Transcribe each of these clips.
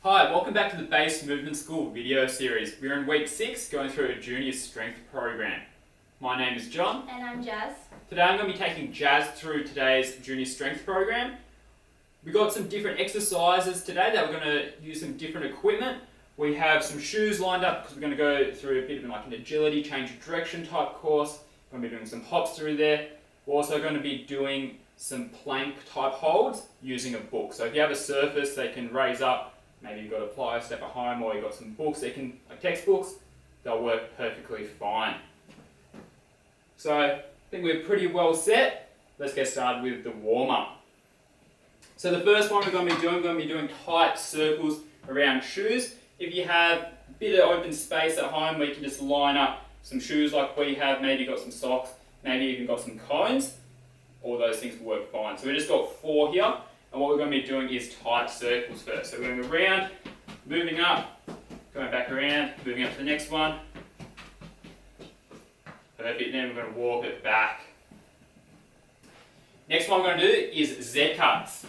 Hi, welcome back to the Base Movement School video series. We're in week 6 going through a junior strength program. My name is John. And I'm Jazz. Today I'm going to be taking Jazz through today's junior strength program. We've got some different exercises today that we're going to use some different equipment. We have some shoes lined up because we're going to go through a bit of an agility, change of direction type course. We're going to be doing some hops through there. We're also going to be doing some plank type holds using a book. So if you have a surface they can raise up, maybe you've got a plyo step at home or you've got some books that can, like textbooks, they'll work perfectly fine. So I think we're pretty well set. Let's get started with the warm-up. So the first one we're going to be doing tight circles around shoes. If you have a bit of open space at home where you can just line up some shoes like we have, maybe you've got some socks, maybe even got some cones, all those things will work fine. So we just got 4 here. And what we're going to be doing is tight circles first. So we're going around, moving up, going back around, moving up to the next one. Perfect, then we're going to walk it back. Next one we're going to do is Z cuts.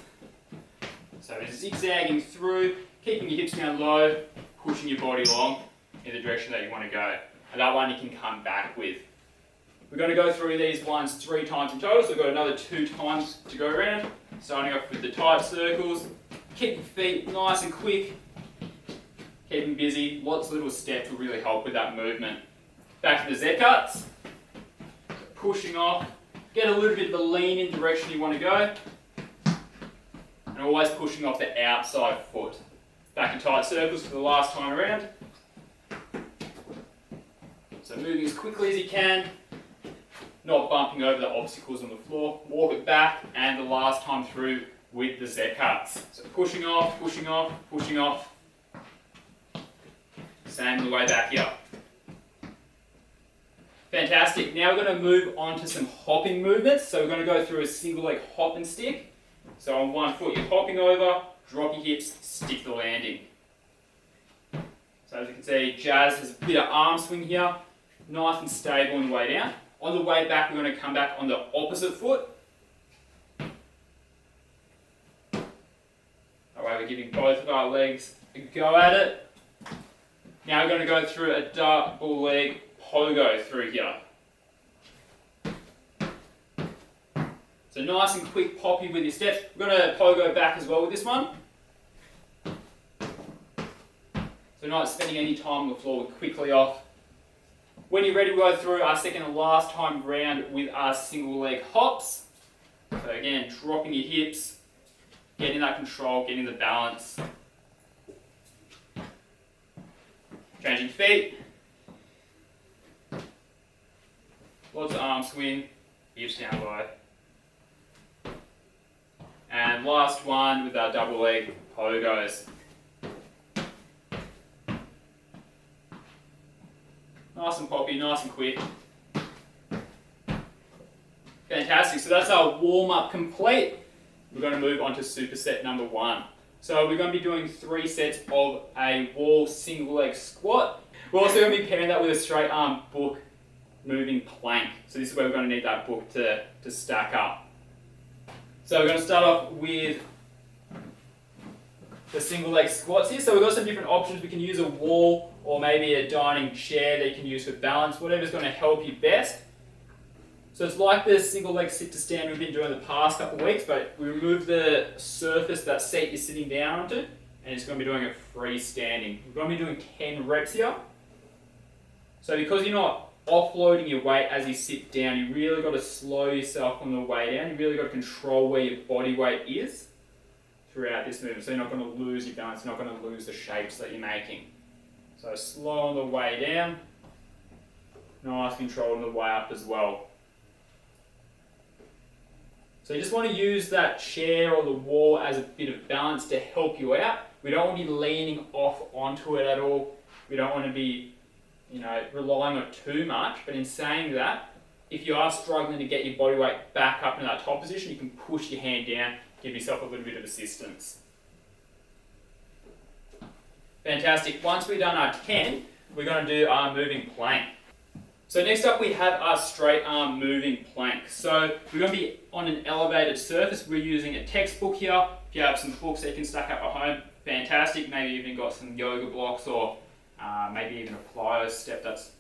So we're zigzagging through, keeping your hips down low, pushing your body along in the direction that you want to go. And that one you can come back with. We're going to go through these ones 3 times in total, so we've got another 2 times to go around. Starting off with the tight circles. Keep your feet nice and quick. Keep them busy. Lots of little steps will really help with that movement. Back to the Z cuts. Pushing off. Get a little bit of a lean in the direction you want to go. And always pushing off the outside foot. Back in tight circles for the last time around. So moving as quickly as you can. Not bumping over the obstacles on the floor. Walk it back, and the last time through with the Z cuts. So pushing off, pushing off, pushing off. Same the way back here. Fantastic. Now we're going to move on to some hopping movements. So we're going to go through a single leg hop and stick. So on one foot you're hopping over, drop your hips, stick the landing. So as you can see, Jazz has a bit of arm swing here. Nice and stable on the way down. On the way back, we're going to come back on the opposite foot. That way we're giving both of our legs a go at it. Now we're going to go through a double leg pogo through here. So nice and quick poppy with your steps. We're going to pogo back as well with this one. So not spending any time on the floor, we're quickly off. When you're ready, we'll go through our second and last time round with our single leg hops. So again, dropping your hips, getting that control, getting the balance. Changing feet. Lots of arm swing, hips down low. And last one with our double leg pogos. Nice and poppy, nice and quick. Fantastic, so that's our warm-up complete. We're going to move on to superset number 1. So we're going to be doing 3 sets of a wall single leg squat. We're also going to be pairing that with a straight arm book moving plank. So this is where we're going to need that book to stack up. So we're going to start off with the single leg squats here. So we've got some different options. We can use a wall or maybe a dining chair that you can use for balance, whatever's going to help you best. So it's like the single leg sit to stand we've been doing the past couple of weeks, but we remove the surface, that seat you're sitting down onto, and it's going to be doing it freestanding. We're going to be doing 10 reps here. So because you're not offloading your weight as you sit down, you really got to slow yourself on the way down. You really got to control where your body weight is throughout this movement, so you're not going to lose your balance, you're not going to lose the shapes that you're making. So slow on the way down, nice control on the way up as well. So you just want to use that chair or the wall as a bit of balance to help you out. We don't want to be leaning off onto it at all. We don't want to be, relying on it too much. But in saying that, if you are struggling to get your body weight back up in that top position, you can push your hand down, give yourself a little bit of assistance. Fantastic. Once we've done our 10, we're going to do our moving plank. So next up we have our straight arm moving plank. So we're going to be on an elevated surface. We're using a textbook here. If you have some books that you can stack up at home, fantastic. Maybe even got some yoga blocks or maybe even a plyo step that's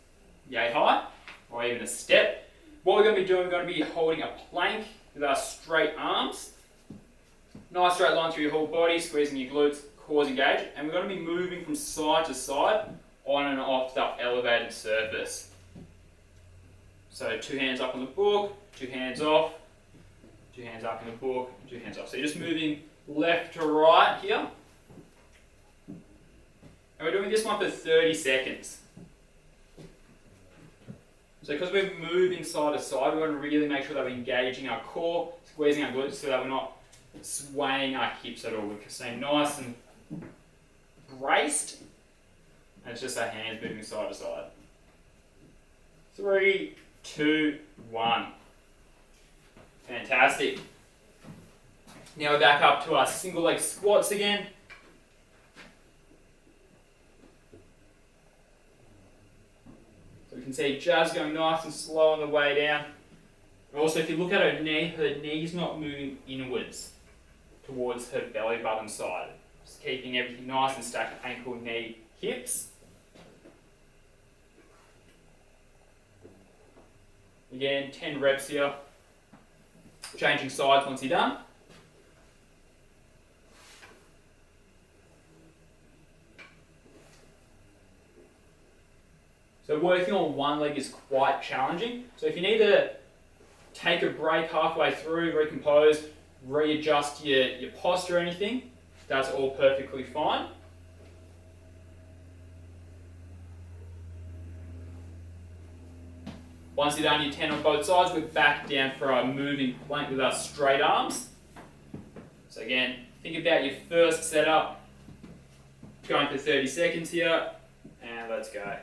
yay high, or even a step. What we're going to be doing, we're going to be holding a plank with our straight arms. Nice straight line through your whole body, squeezing your glutes, cores engaged, and we're going to be moving from side to side on and off that elevated surface. So 2 hands up on the book, 2 hands off, 2 hands up in the book, 2 hands off. So you're just moving left to right here. And we're doing this one for 30 seconds. So because we're moving side to side, we want to really make sure that we're engaging our core, squeezing our glutes so that we're not swaying our hips at all. We're staying nice and braced. And it's just our hands moving side to side. 3, 2, 1. Fantastic. Now we're back up to our single leg squats again. So we can see Jazz going nice and slow on the way down. Also, if you look at her knee's not moving inwards towards her belly button side. Just keeping everything nice and stacked, ankle, knee, hips. Again, 10 reps here. Changing sides once you're done. So working on one leg is quite challenging. So if you need to take a break halfway through, recompose, readjust your posture or anything, that's all perfectly fine. Once you're done your 10 on both sides, we're back down for our moving plank with our straight arms. So again, think about your first setup, going for 30 seconds here, and let's go.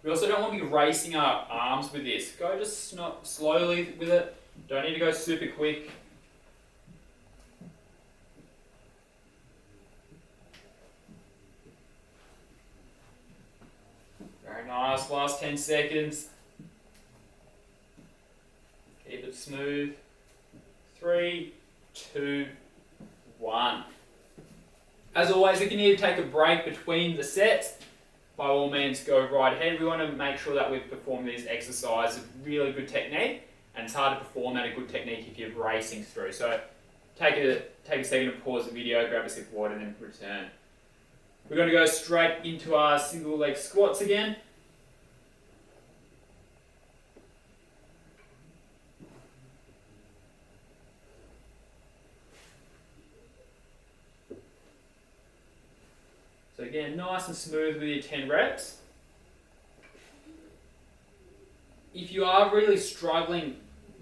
We also don't want to be racing our arms with this. Go just slowly with it. Don't need to go super quick. Very nice. Last 10 seconds. Keep it smooth. 3, 2, 1. As always, if you need to take a break between the sets, by all means go right ahead. We want to make sure that we've performed these exercises with really good technique, and it's hard to perform at a good technique if you're racing through. So take a second to pause the video, grab a sip of water, and then return. We're going to go straight into our single leg squats again. So again, nice and smooth with your 10 reps. If you are really struggling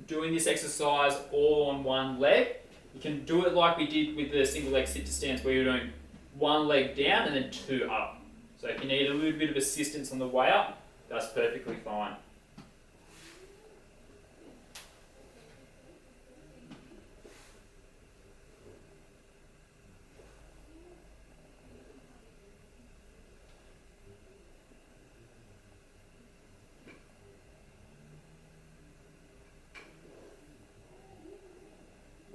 doing this exercise all on one leg, you can do it like we did with the single leg sit to stance, where you're doing one leg down and then 2 up. So if you need a little bit of assistance on the way up, that's perfectly fine.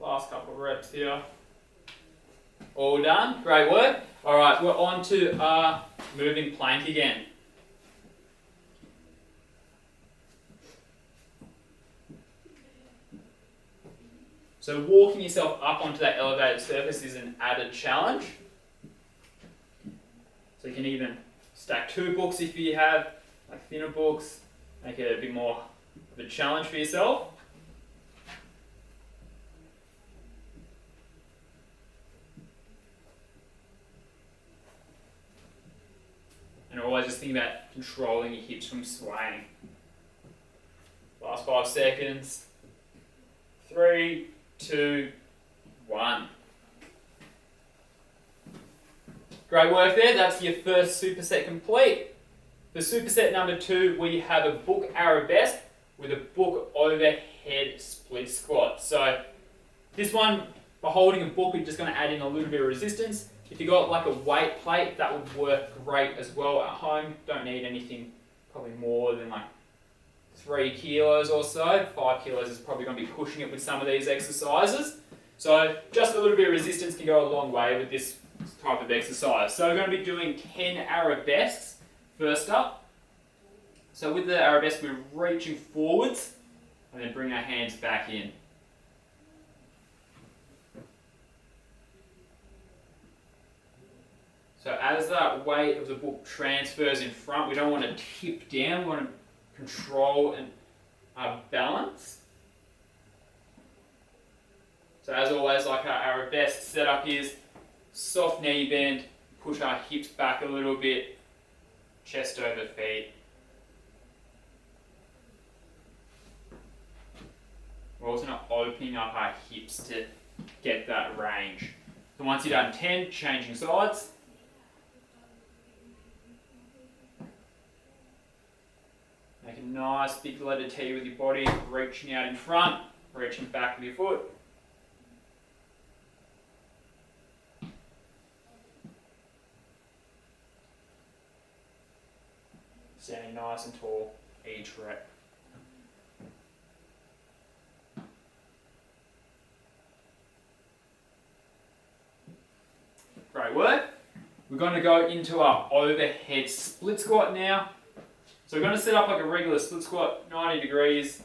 Last couple of reps here. All done. Great work. All right, we're on to our moving plank again. So walking yourself up onto that elevated surface is an added challenge. So you can even stack 2 books if you have like thinner books, make it a bit more of a challenge for yourself. And always just think about controlling your hips from swaying. Last 5 seconds. 3, 2, 1. Great work there. That's your first superset complete. For superset number 2, we have a book arabesque with a book overhead split squat. So this one, by holding a book, we're just going to add in a little bit of resistance. If you got like a weight plate, that would work great as well at home. Don't need anything probably more than like 3 kilos or so. 5 kilos is probably going to be pushing it with some of these exercises. So just a little bit of resistance can go a long way with this type of exercise. So we're going to be doing 10 arabesques first up. So with the arabesque, we're reaching forwards and then bring our hands back in. So as that weight of the book transfers in front, we don't want to tip down, we want to control and balance. So as always, like our arabesque setup is, soft knee bend, push our hips back a little bit, chest over feet. We're also not opening up our hips to get that range. So once you've done 10, changing sides. Make a nice big letter T with your body, reaching out in front, reaching back with your foot. Standing nice and tall each rep. Great work. We're going to go into our overhead split squat now. So we're going to set up like a regular split squat, 90 degrees,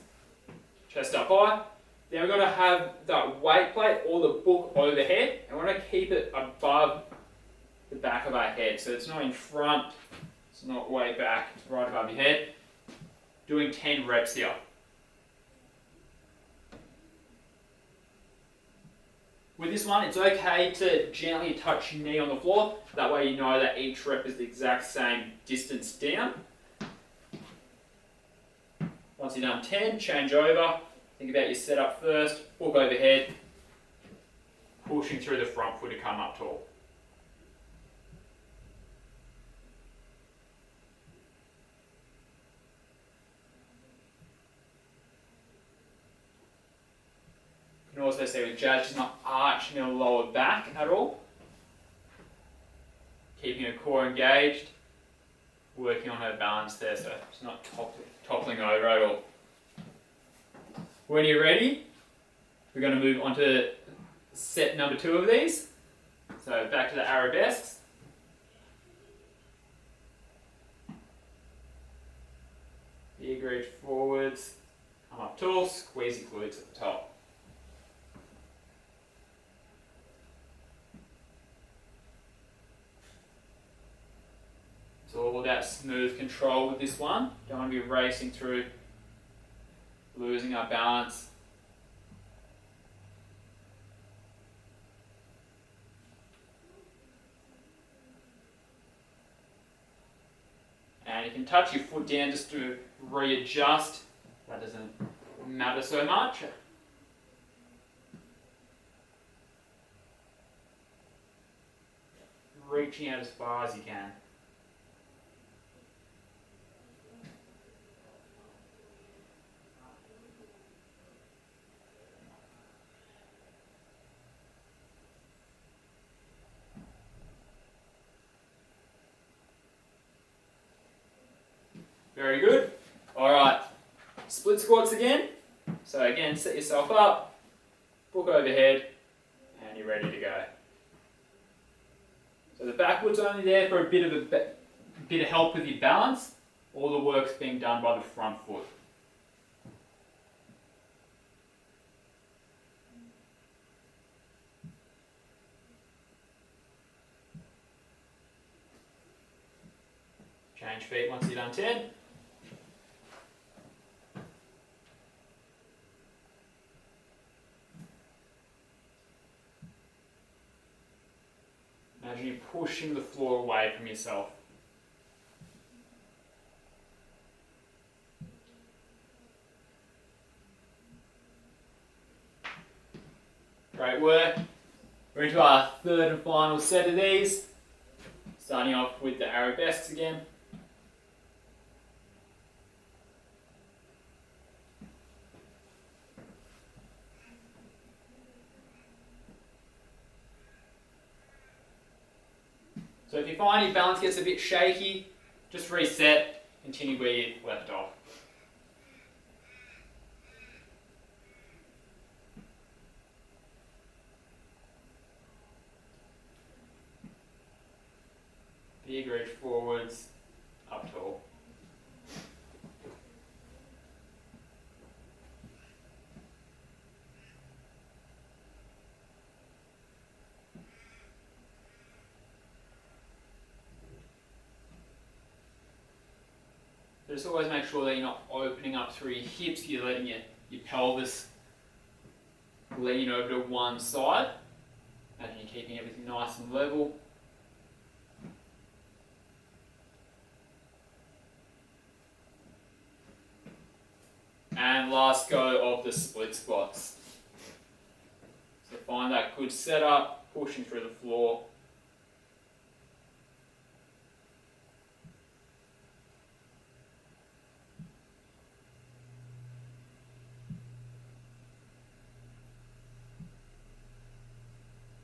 chest up high. Then we're going to have that weight plate or the book overhead, and we're going to keep it above the back of our head. So it's not in front, it's not way back, it's right above your head. Doing 10 reps here. With this one, it's okay to gently touch your knee on the floor. That way you know that each rep is the exact same distance down. Once you've done 10, change over. Think about your setup first. Book overhead. Pushing through the front foot to come up tall. You can also see with Jazz, she's not arching her lower back at all. Keeping her core engaged. Working on her balance there, so she's not toppling over at all. When you're ready, we're going to move on to set number 2 of these. So back to the arabesques. Big reach forwards, come up tall, squeeze your glutes at the top. It's all about smooth control with this one. Don't want to be racing through, losing our balance. And you can touch your foot down just to readjust. That doesn't matter so much. Reaching out as far as you can. Very good. Alright, split squats again. So again, set yourself up, book overhead, and you're ready to go. So the backwards only there for a bit of help with your balance. All the work's being done by the front foot. Change feet once you've done 10. Imagine you're pushing the floor away from yourself. Great work. We're into our third and final set of these. Starting off with the arabesques again. So if you find your balance gets a bit shaky, just reset, continue where you left off. big reach forwards, up tall. Just always make sure that you're not opening up through your hips, you're letting your pelvis lean over to one side, and you're keeping everything nice and level. And last go of the split squats. So find that good setup, pushing through the floor.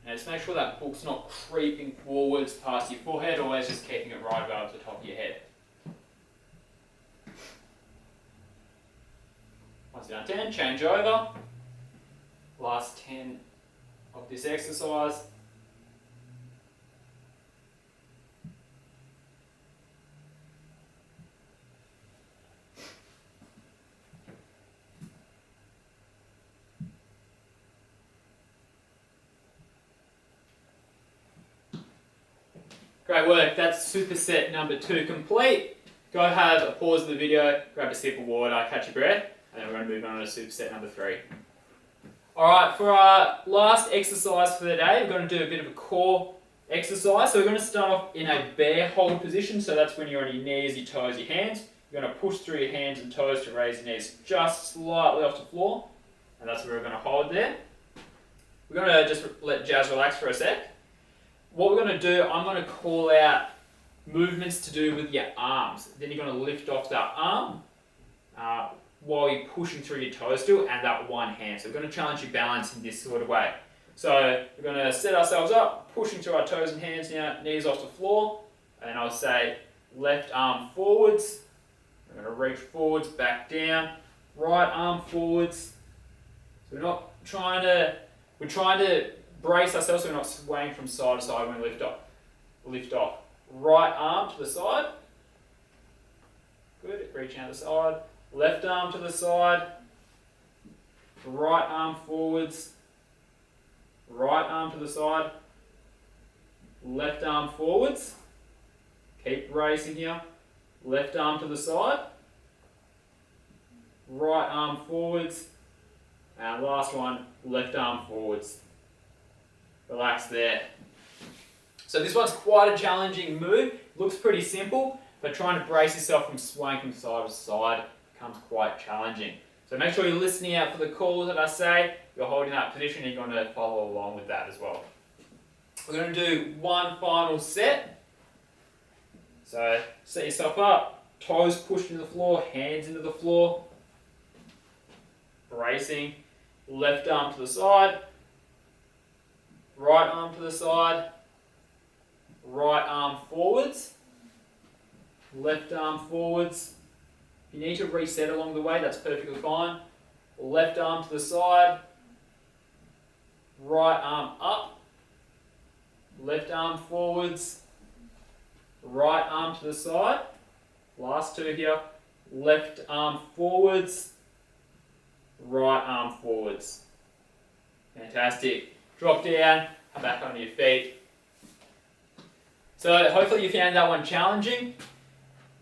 And just make sure that book's not creeping forwards past your forehead, always just keeping it right above the top of your head. Once you're done 10, change over. Last 10 of this exercise. Great work, that's superset number 2 complete. Go have a pause of the video, grab a sip of water, catch your breath, and then we're going to move on to superset number 3. Alright, for our last exercise for the day, we're going to do a bit of a core exercise. So we're going to start off in a bear hold position, so that's when you're on your knees, your toes, your hands. You're going to push through your hands and toes to raise your knees just slightly off the floor, and that's where we're going to hold there. We're going to just let Jazz relax for a sec. What we're going to do, I'm going to call out movements to do with your arms. Then you're going to lift off that arm while you're pushing through your toes still and that one hand. So we're going to challenge your balance in this sort of way. So we're going to set ourselves up, pushing through our toes and hands now, knees off the floor. And I'll say left arm forwards. We're going to reach forwards, back down. Right arm forwards. So we're trying to brace ourselves so we're not swaying from side to side when we lift off. Lift off. Right arm to the side. Good. Reaching out the side. Left arm to the side. Right arm forwards. Right arm to the side. Left arm forwards. Keep bracing here. Left arm to the side. Right arm forwards. And last one, left arm forwards. Relax there. So this one's quite a challenging move. Looks pretty simple, but trying to brace yourself from swaying from side to side becomes quite challenging. So make sure you're listening out for the calls that I say. You're holding that position and you're going to follow along with that as well. We're going to do one final set. So set yourself up, toes pushed into the floor, hands into the floor. Bracing, left arm to the side. Right arm to the side, right arm forwards, left arm forwards. If you need to reset along the way, that's perfectly fine. Left arm to the side, right arm up, left arm forwards, right arm to the side. Last two here, left arm forwards, right arm forwards. Fantastic. Drop down, come back onto your feet. So hopefully you found that one challenging.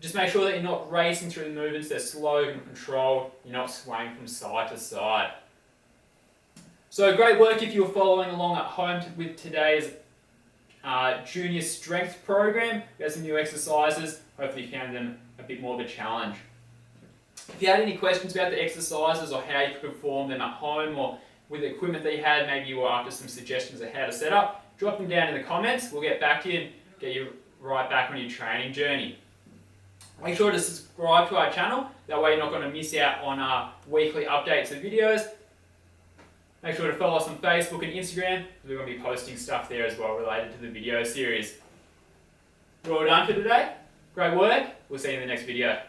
Just make sure that you're not racing through the movements, they're slow and controlled, you're not swaying from side to side. So great work if you were following along at home with today's junior strength program. We had some new exercises, hopefully you found them a bit more of a challenge. If you had any questions about the exercises or how you could perform them at home or with the equipment that you had, maybe you were after some suggestions of how to set up, drop them down in the comments. We'll get back to you and get you right back on your training journey. Make sure to subscribe to our channel, that way you're not going to miss out on our weekly updates and videos. Make sure to follow us on Facebook and Instagram, we're going to be posting stuff there as well related to the video series. Well done for today, great work, we'll see you in the next video.